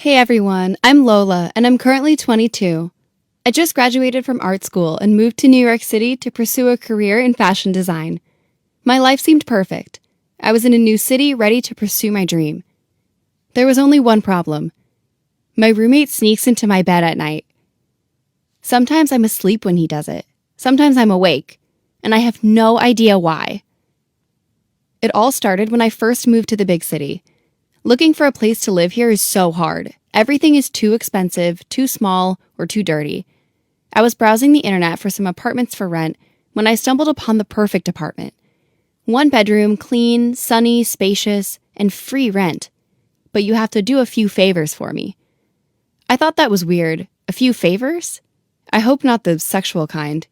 Hey everyone, I'm Lola and I'm currently 22. I just graduated from art school and moved to New York City to pursue a career in fashion design. My life seemed perfect. I was in a new city ready to pursue my dream. There was only one problem. My roommate sneaks into my bed at night. Sometimes I'm asleep when he does it. Sometimes I'm awake, and I have no idea why. It all started when I first moved to the big city. Looking for a place to live here is so hard. Everything is too expensive, too small, or too dirty. I was browsing the internet for some apartments for rent when I stumbled upon the perfect apartment. 1 bedroom, clean, sunny, spacious, and free rent. But you have to do a few favors for me. I thought that was weird. A few favors? I hope not the sexual kind.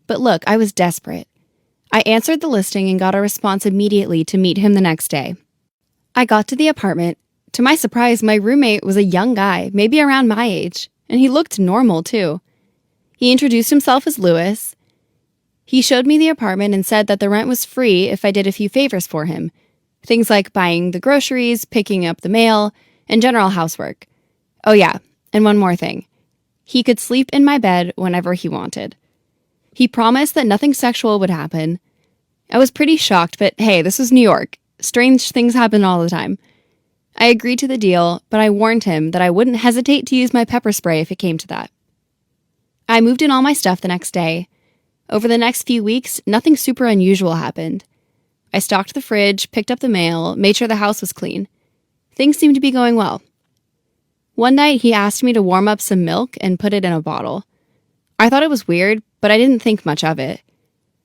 But look, I was desperate. I answered the listing and got a response immediately to meet him the next day. I got to the apartment. To my surprise, my roommate was a young guy, maybe around my age, and he looked normal too. He introduced himself as Louis. He showed me the apartment and said that the rent was free if I did a few favors for him. Things like buying the groceries, picking up the mail, and general housework. Oh yeah, and one more thing. He could sleep in my bed whenever he wanted. He promised that nothing sexual would happen. I was pretty shocked, but hey, this was New York. Strange things happen all the time. I agreed to the deal, but I warned him that I wouldn't hesitate to use my pepper spray if it came to that. I moved in all my stuff the next day. Over the next few weeks, nothing super unusual happened. I stocked the fridge, picked up the mail, made sure the house was clean. Things seemed to be going well. One night, he asked me to warm up some milk and put it in a bottle. I thought it was weird, but I didn't think much of it.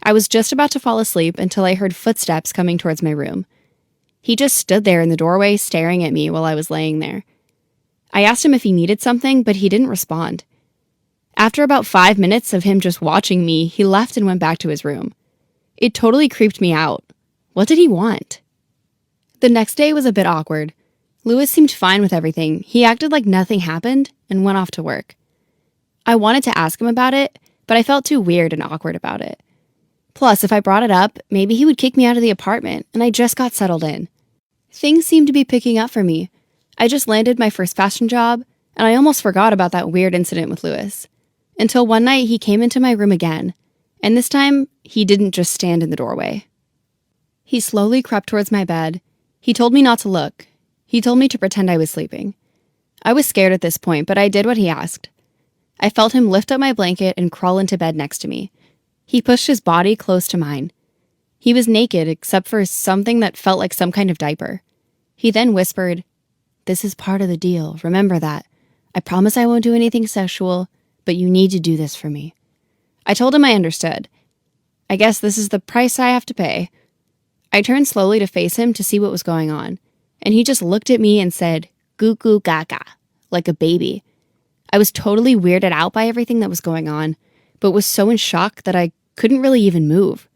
I was just about to fall asleep until I heard footsteps coming towards my room. He just stood there in the doorway staring at me while I was laying there. I asked him if he needed something, but he didn't respond. After about 5 minutes of him just watching me, he left and went back to his room. It totally creeped me out. What did he want? The next day was a bit awkward. Louis seemed fine with everything. He acted like nothing happened and went off to work. I wanted to ask him about it, but I felt too weird and awkward about it. Plus, if I brought it up, maybe he would kick me out of the apartment, and I just got settled in. Things seemed to be picking up for me. I just landed my first fashion job, and I almost forgot about that weird incident with Louis. Until one night he came into my room again, and this time he didn't just stand in the doorway. He slowly crept towards my bed. He told me not to look. He told me to pretend I was sleeping. I was scared at this point, but I did what he asked. I felt him lift up my blanket and crawl into bed next to me. He pushed his body close to mine. He was naked except for something that felt like some kind of diaper. He then whispered, "This is part of the deal. Remember that. I promise I won't do anything sexual, but you need to do this for me." I told him I understood. I guess this is the price I have to pay. I turned slowly to face him to see what was going on, and he just looked at me and said, "Goo goo gaga," like a baby. I was totally weirded out by everything that was going on, but was so in shock that I couldn't really even move.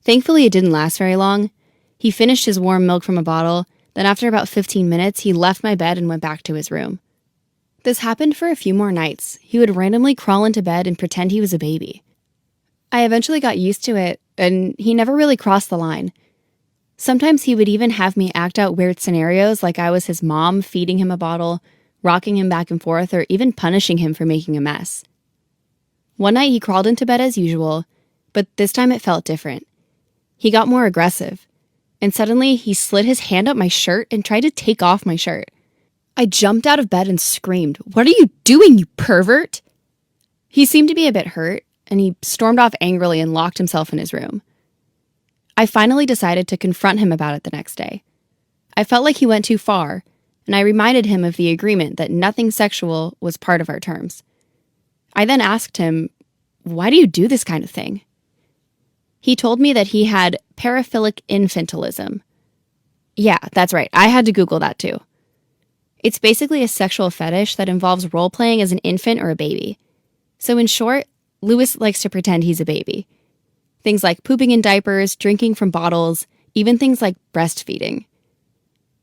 Thankfully, it didn't last very long. He finished his warm milk from a bottle, then after about 15 minutes, he left my bed and went back to his room. This happened for a few more nights. He would randomly crawl into bed and pretend he was a baby. I eventually got used to it, and he never really crossed the line. Sometimes he would even have me act out weird scenarios like I was his mom feeding him a bottle, rocking him back and forth, or even punishing him for making a mess. One night he crawled into bed as usual, but this time it felt different. He got more aggressive, and suddenly he slid his hand up my shirt and tried to take off my shirt. I jumped out of bed and screamed, "What are you doing, you pervert?" He seemed to be a bit hurt, and he stormed off angrily and locked himself in his room. I finally decided to confront him about it the next day. I felt like he went too far, and I reminded him of the agreement that nothing sexual was part of our terms. I then asked him, "Why do you do this kind of thing?" He told me that he had paraphilic infantilism. Yeah, that's right. I had to Google that too. It's basically a sexual fetish that involves role-playing as an infant or a baby. So in short, Louis likes to pretend he's a baby. Things like pooping in diapers, drinking from bottles, even things like breastfeeding.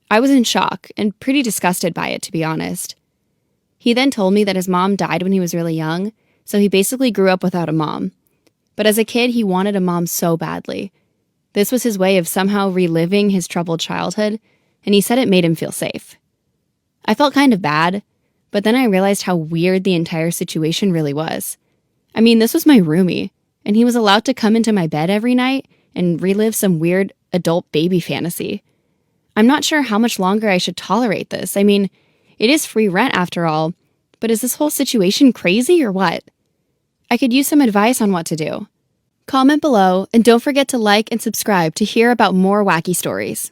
I was in shock and pretty disgusted by it, to be honest. He then told me that his mom died when he was really young, so he basically grew up without a mom. But as a kid, he wanted a mom so badly. This was his way of somehow reliving his troubled childhood, and he said it made him feel safe. I felt kind of bad, But then I realized how weird the entire situation really was. I mean, this was my roomie, and he was allowed to come into my bed every night and relive some weird adult baby fantasy. I'm not sure how much longer I should tolerate this. I mean, it is free rent after all, but is this whole situation crazy or what? I could use some advice on what to do. Comment below, and don't forget to like and subscribe to hear about more wacky stories.